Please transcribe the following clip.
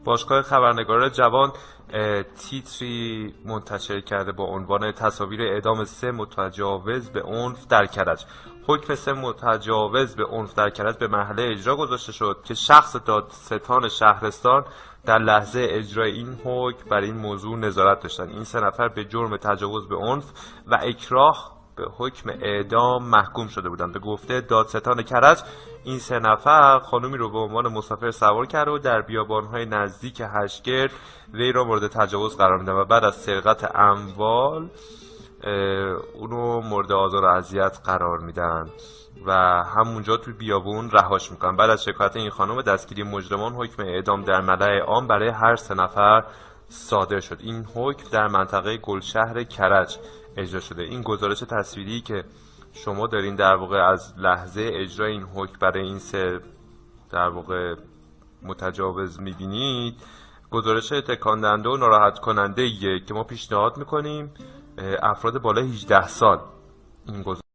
باشگاه خبرنگاران جوان تیتری منتشر کرده با عنوان تصاویر اعدام 3 متجاوز به عنف در کرج. حکم 3 متجاوز به عنف در کرج به مرحله اجرا گذاشته شد که شخص دادستان شهرستان در لحظه اجرای این حکم بر این موضوع نظارت داشتند. این 3 نفر به جرم تجاوز به عنف و اکراه به حکم اعدام محکوم شده بودند. به گفته دادستان کرج، این 3 نفر خانومی رو به عنوان مسافر سوار کرده و در بیابان‌های نزدیک هشگرد وی را مورد تجاوز قرار میدن و بعد از سرقت اموال اونو مورد آزار و اذیت قرار میدن و همونجا توی بیابون رهاش میکنن. بعد از شکایت این خانم و دستگیری مجرمان، حکم اعدام در ملأ عام برای هر 3 نفر صادر شد. این حکم در منطقه گلشهر کرج اجرا شده. این گزارش تصویری که شما دارین در واقع از لحظه اجرای این حکم برای این 3 در واقع متجاوز میبینید، گزارش تکان دهنده و ناراحت کننده ایه که ما پیشنهاد میکنیم افراد بالای 18 سال این گزارش